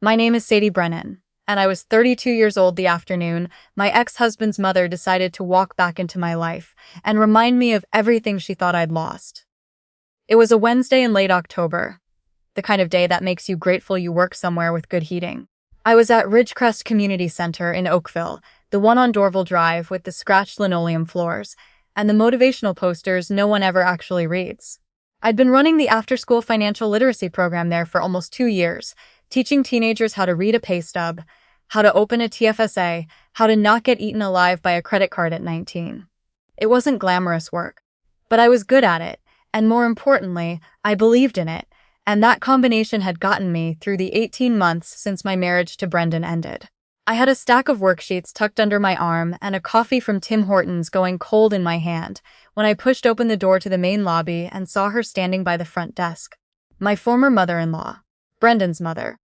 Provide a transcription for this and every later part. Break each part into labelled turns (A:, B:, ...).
A: My name is Sadie Brennan, and I was 32 years old the afternoon my ex-husband's mother decided to walk back into my life and remind me of everything she thought I'd lost. It was a Wednesday in late October, the kind of day that makes you grateful you work somewhere with good heating. I was at Ridgecrest Community Centre in Oakville, the one on Dorval Drive with the scratched linoleum floors, and the motivational posters no one ever actually reads. I'd been running the after-school financial literacy program there for almost 2 years, teaching teenagers how to read a pay stub, how to open a TFSA, how to not get eaten alive by a credit card at 19. It wasn't glamorous work, but I was good at it, and more importantly, I believed in it, and that combination had gotten me through the 18 months since my marriage to Brendan ended. I had a stack of worksheets tucked under my arm and a coffee from Tim Hortons going cold in my hand when I pushed open the door to the main lobby and saw her standing by the front desk. My former mother-in-law, Brendan's mother.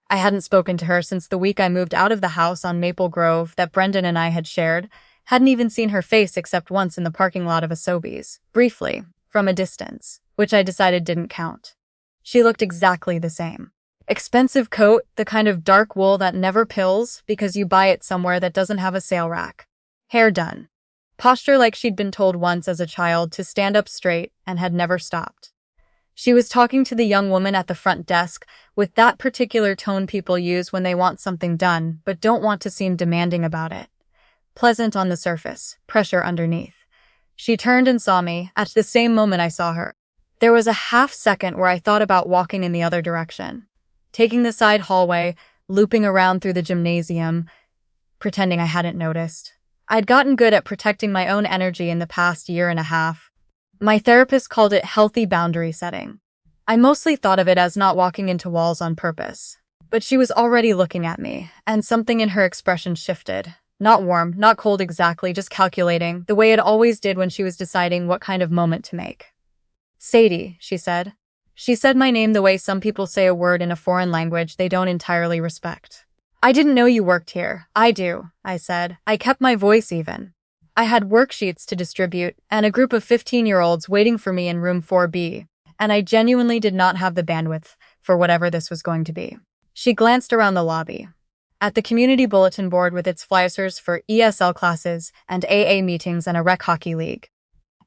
A: I hadn't spoken to her since the week I moved out of the house on Maple Grove that Brendan and I had shared, hadn't even seen her face except once in the parking lot of a Sobeys, briefly, from a distance, which I decided didn't count. She looked exactly the same. Expensive coat, the kind of dark wool that never pills because you buy it somewhere that doesn't have a sale rack. Hair done. Posture like she'd been told once as a child to stand up straight and had never stopped. She was talking to the young woman at the front desk with that particular tone people use when they want something done but don't want to seem demanding about it. Pleasant on the surface, pressure underneath. She turned and saw me at the same moment I saw her. There was a half second where I thought about walking in the other direction, taking the side hallway, looping around through the gymnasium, pretending I hadn't noticed. I'd gotten good at protecting my own energy in the past year and a half. My therapist called it healthy boundary setting. I mostly thought of it as not walking into walls on purpose. But she was already looking at me, and something in her expression shifted. Not warm, not cold exactly, just calculating, the way it always did when she was deciding what kind of moment to make. Sadie, she said. She said my name the way some people say a word in a foreign language they don't entirely respect. I didn't know you worked here. I do, I said. I kept my voice even. I had worksheets to distribute and a group of 15-year-olds waiting for me in room 4B, and I genuinely did not have the bandwidth for whatever this was going to be. She glanced around the lobby. At the community bulletin board with its flyers for ESL classes and AA meetings and a rec hockey league.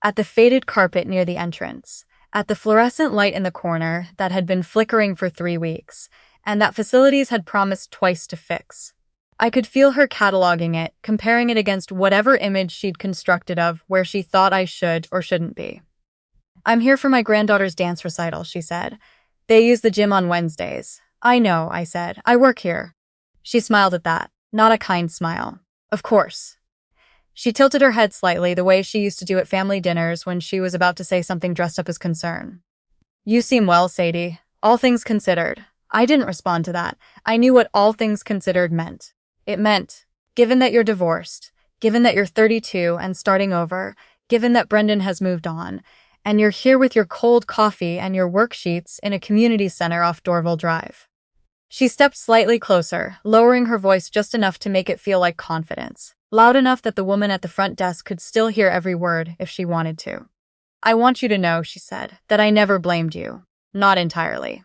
A: At the faded carpet near the entrance. At the fluorescent light in the corner that had been flickering for 3 weeks, and that facilities had promised twice to fix. I could feel her cataloging it, comparing it against whatever image she'd constructed of where she thought I should or shouldn't be. I'm here for my granddaughter's dance recital, she said. They use the gym on Wednesdays. I know, I said. I work here. She smiled at that, not a kind smile. Of course. She tilted her head slightly the way she used to do at family dinners when she was about to say something dressed up as concern. You seem well, Sadie. All things considered. I didn't respond to that. I knew what all things considered meant. It meant, given that you're divorced, given that you're 32 and starting over, given that Brendan has moved on, and you're here with your cold coffee and your worksheets in a community center off Dorval Drive. She stepped slightly closer, lowering her voice just enough to make it feel like confidence. Loud enough that the woman at the front desk could still hear every word if she wanted to. I want you to know, she said, that I never blamed you. Not entirely.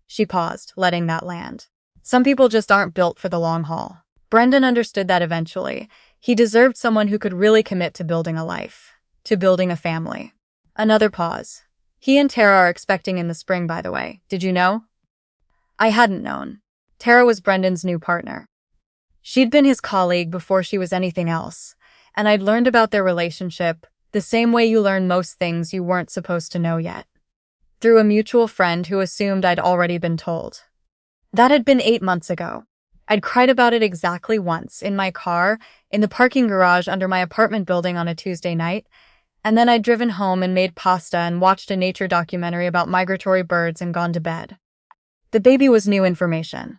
A: She paused, letting that land. Some people just aren't built for the long haul. Brendan understood that eventually. He deserved someone who could really commit to building a life. To building a family. Another pause. He and Tara are expecting in the spring, by the way. Did you know? I hadn't known. Tara was Brendan's new partner. She'd been his colleague before she was anything else, and I'd learned about their relationship the same way you learn most things you weren't supposed to know yet. Through a mutual friend who assumed I'd already been told. That had been 8 months ago. I'd cried about it exactly once, in my car, in the parking garage under my apartment building on a Tuesday night, and then I'd driven home and made pasta and watched a nature documentary about migratory birds and gone to bed. The baby was new information.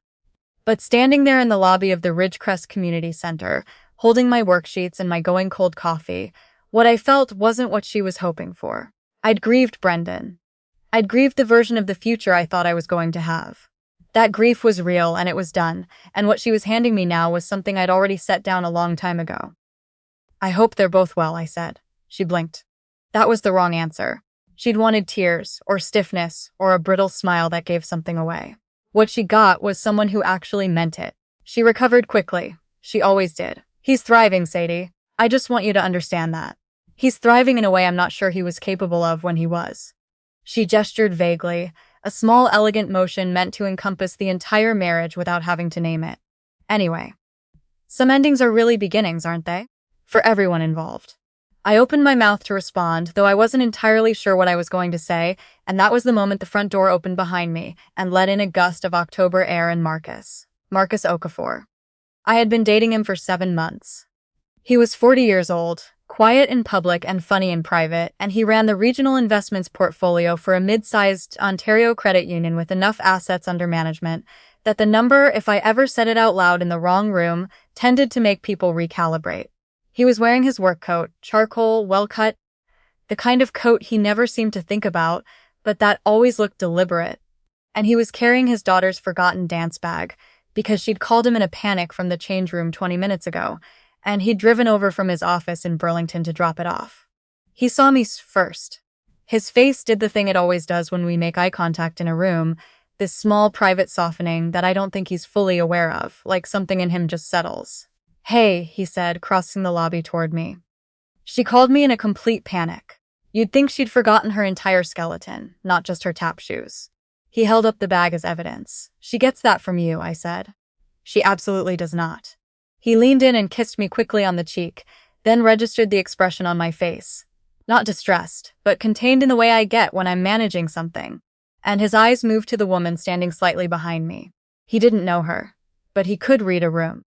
A: But standing there in the lobby of the Ridgecrest Community Centre, holding my worksheets and my going cold coffee, what I felt wasn't what she was hoping for. I'd grieved Brendan. I'd grieved the version of the future I thought I was going to have. That grief was real and it was done, and what she was handing me now was something I'd already set down a long time ago. I hope they're both well, I said. She blinked. That was the wrong answer. She'd wanted tears, or stiffness, or a brittle smile that gave something away. What she got was someone who actually meant it. She recovered quickly. She always did. He's thriving, Sadie. I just want you to understand that. He's thriving in a way I'm not sure he was capable of when he was. She gestured vaguely, a small elegant motion meant to encompass the entire marriage without having to name it. Anyway, some endings are really beginnings, aren't they? For everyone involved. I opened my mouth to respond, though I wasn't entirely sure what I was going to say, and that was the moment the front door opened behind me and let in a gust of October air and Marcus Okafor. I had been dating him for 7 months. He was 40 years old, quiet in public and funny in private, and he ran the regional investments portfolio for a mid-sized Ontario credit union with enough assets under management that the number, if I ever said it out loud in the wrong room, tended to make people recalibrate. He was wearing his work coat, charcoal, well-cut, the kind of coat he never seemed to think about, but that always looked deliberate. And he was carrying his daughter's forgotten dance bag, because she'd called him in a panic from the change room 20 minutes ago, and he'd driven over from his office in Burlington to drop it off. He saw me first. His face did the thing it always does when we make eye contact in a room, this small private softening that I don't think he's fully aware of, like something in him just settles. "Hey," he said, crossing the lobby toward me. She called me in a complete panic. You'd think she'd forgotten her entire skeleton, not just her tap shoes. He held up the bag as evidence. "She gets that from you," I said. "She absolutely does not." He leaned in and kissed me quickly on the cheek, then registered the expression on my face. Not distressed, but contained in the way I get when I'm managing something. And his eyes moved to the woman standing slightly behind me. He didn't know her, but he could read a room.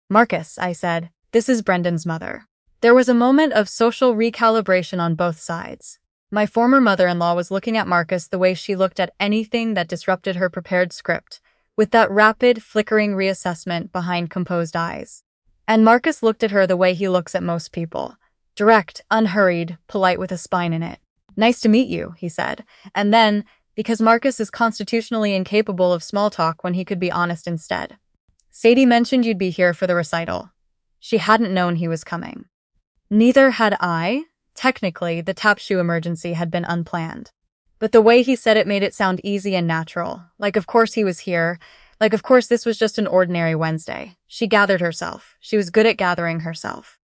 A: "Marcus," I said, "this is Brendan's mother." There was a moment of social recalibration on both sides. My former mother-in-law was looking at Marcus the way she looked at anything that disrupted her prepared script, with that rapid, flickering reassessment behind composed eyes. And Marcus looked at her the way he looks at most people. Direct, unhurried, polite with a spine in it. "Nice to meet you," he said. And then, because Marcus is constitutionally incapable of small talk when he could be honest instead. "Sadie mentioned you'd be here for the recital." She hadn't known he was coming. Neither had I. Technically, the tap shoe emergency had been unplanned. But the way he said it made it sound easy and natural. Like of course he was here. Like of course this was just an ordinary Wednesday. She gathered herself. She was good at gathering herself.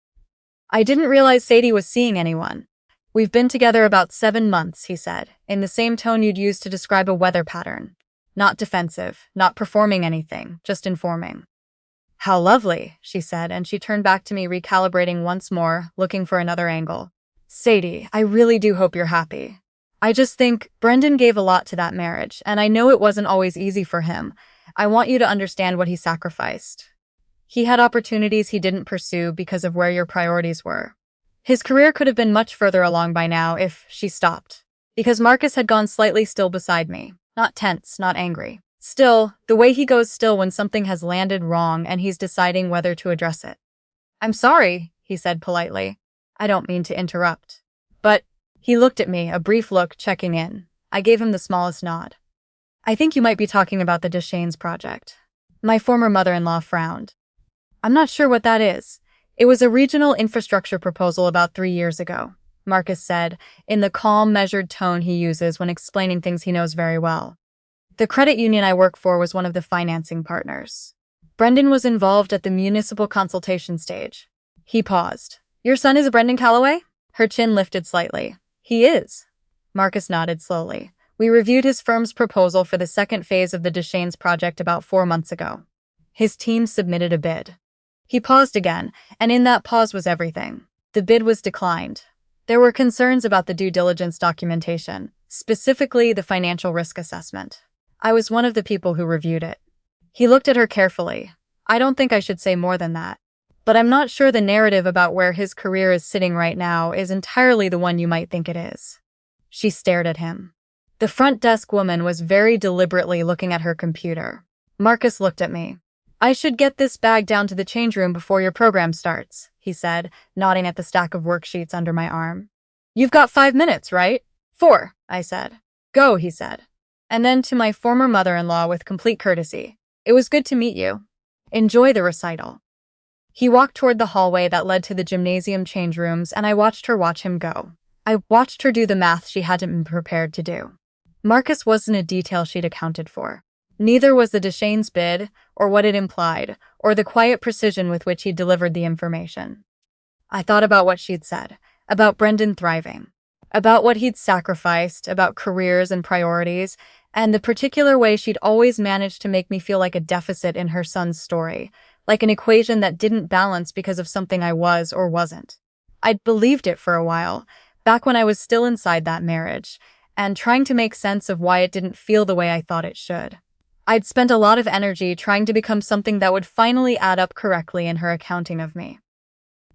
A: "I didn't realize Sadie was seeing anyone." "We've been together about 7 months," he said, in the same tone you'd use to describe a weather pattern. Not defensive, not performing anything, just informing. "How lovely," she said, and she turned back to me, recalibrating once more, looking for another angle. "Sadie, I really do hope you're happy. I just think Brendan gave a lot to that marriage, and I know it wasn't always easy for him. I want you to understand what he sacrificed. He had opportunities he didn't pursue because of where your priorities were. His career could have been much further along by now if she stopped." Because Marcus had gone slightly still beside me. Not tense, not angry. Still, the way he goes still when something has landed wrong and he's deciding whether to address it. "I'm sorry," he said politely. "I don't mean to interrupt." "But," he looked at me, a brief look, checking in. I gave him the smallest nod. "I think you might be talking about the Deschênes project." My former mother-in-law frowned. "I'm not sure what that is." "It was a regional infrastructure proposal about 3 years ago," Marcus said, in the calm, measured tone he uses when explaining things he knows very well. "The credit union I work for was one of the financing partners. Brendan was involved at the municipal consultation stage." He paused. "Your son is Brendan Calloway?" Her chin lifted slightly. "He is." Marcus nodded slowly. "We reviewed his firm's proposal for the second phase of the Deschênes project about 4 months ago. His team submitted a bid." He paused again, and in that pause was everything. The bid was declined. There were concerns about the due diligence documentation, specifically the financial risk assessment. I was one of the people who reviewed it. He looked at her carefully. "I don't think I should say more than that. But I'm not sure the narrative about where his career is sitting right now is entirely the one you might think it is." She stared at him. The front desk woman was very deliberately looking at her computer. Marcus looked at me. "I should get this bag down to the change room before your program starts," he said, nodding at the stack of worksheets under my arm. "You've got 5 minutes, right?" 4, I said. "Go," he said. And then to my former mother-in-law with complete courtesy. "It was good to meet you. Enjoy the recital." He walked toward the hallway that led to the gymnasium change rooms, and I watched her watch him go. I watched her do the math she hadn't been prepared to do. Marcus wasn't a detail she'd accounted for. Neither was the Deschênes bid, or what it implied, or the quiet precision with which he delivered the information. I thought about what she'd said, about Brendan thriving, about what he'd sacrificed, about careers and priorities, and the particular way she'd always managed to make me feel like a deficit in her son's story, like an equation that didn't balance because of something I was or wasn't. I'd believed it for a while, back when I was still inside that marriage, and trying to make sense of why it didn't feel the way I thought it should. I'd spent a lot of energy trying to become something that would finally add up correctly in her accounting of me.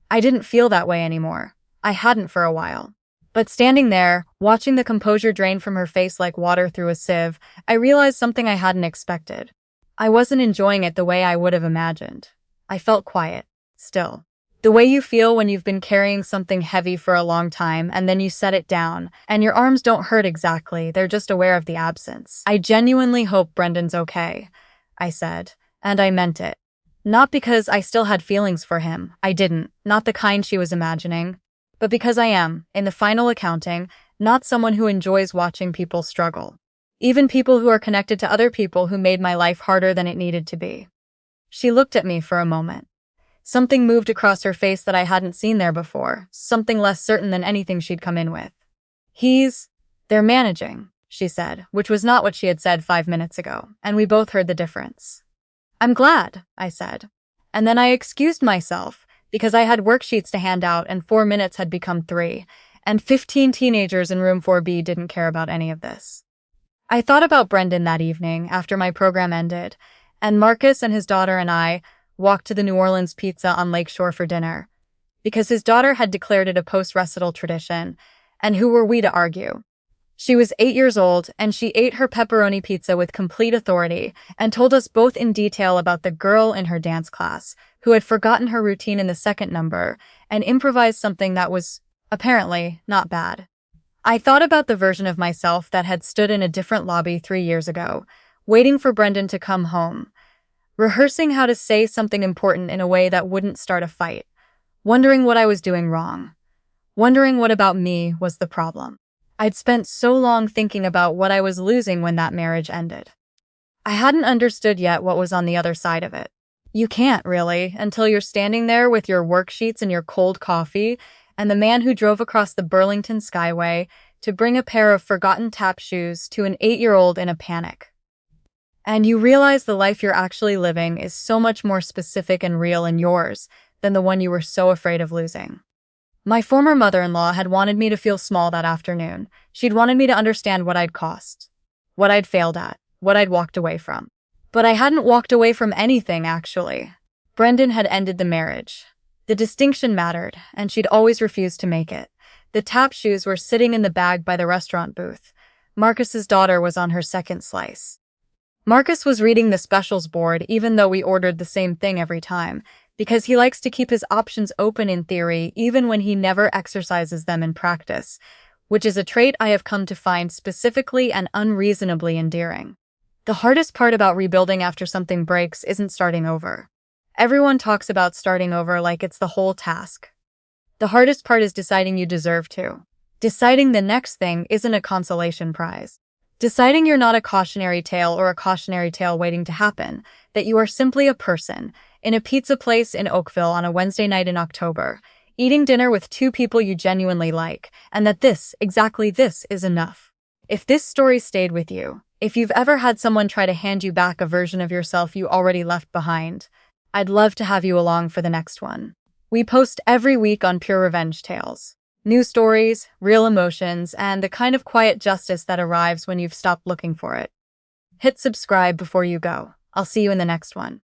A: I didn't feel that way anymore. I hadn't for a while. But standing there, watching the composure drain from her face like water through a sieve, I realized something I hadn't expected. I wasn't enjoying it the way I would have imagined. I felt quiet, still. The way you feel when you've been carrying something heavy for a long time and then you set it down, and your arms don't hurt exactly, they're just aware of the absence. I genuinely hope Brendan's okay, I said, and I meant it. Not because I still had feelings for him, I didn't, not the kind she was imagining, but because I am, in the final accounting, not someone who enjoys watching people struggle. Even people who are connected to other people who made my life harder than it needed to be. She looked at me for a moment. Something moved across her face that I hadn't seen there before, something less certain than anything she'd come in with. They're managing, she said, which was not what she had said 5 minutes ago, and we both heard the difference. I'm glad, I said. And then I excused myself, because I had worksheets to hand out and 4 minutes had become 3, and 15 teenagers in room 4B didn't care about any of this. I thought about Brendan that evening after my program ended, and Marcus and his daughter and I walked to the New Orleans Pizza on Lakeshore for dinner, because his daughter had declared it a post-recital tradition, and who were we to argue? She was 8 years old, and she ate her pepperoni pizza with complete authority and told us both in detail about the girl in her dance class who had forgotten her routine in the second number and improvised something that was, apparently, not bad. I thought about the version of myself that had stood in a different lobby 3 years ago, waiting for Brendan to come home, rehearsing how to say something important in a way that wouldn't start a fight, wondering what I was doing wrong, wondering what about me was the problem. I'd spent so long thinking about what I was losing when that marriage ended. I hadn't understood yet what was on the other side of it. You can't, really, until you're standing there with your worksheets and your cold coffee, and the man who drove across the Burlington Skyway to bring a pair of forgotten tap shoes to an 8-year-old in a panic. And you realize the life you're actually living is so much more specific and real and yours than the one you were so afraid of losing. My former mother-in-law had wanted me to feel small that afternoon. She'd wanted me to understand what I'd cost, what I'd failed at, what I'd walked away from. But I hadn't walked away from anything, actually. Brendan had ended the marriage. The distinction mattered, and she'd always refused to make it. The tap shoes were sitting in the bag by the restaurant booth. Marcus's daughter was on her second slice. Marcus was reading the specials board even though we ordered the same thing every time, because he likes to keep his options open in theory even when he never exercises them in practice, which is a trait I have come to find specifically and unreasonably endearing. The hardest part about rebuilding after something breaks isn't starting over. Everyone talks about starting over like it's the whole task. The hardest part is deciding you deserve to. Deciding the next thing isn't a consolation prize. Deciding you're not a cautionary tale or a cautionary tale waiting to happen, that you are simply a person, in a pizza place in Oakville on a Wednesday night in October, eating dinner with 2 people you genuinely like, and that this, exactly this, is enough. If this story stayed with you, if you've ever had someone try to hand you back a version of yourself you already left behind, I'd love to have you along for the next one. We post every week on Pure Revenge Tales. New stories, real emotions, and the kind of quiet justice that arrives when you've stopped looking for it. Hit subscribe before you go. I'll see you in the next one.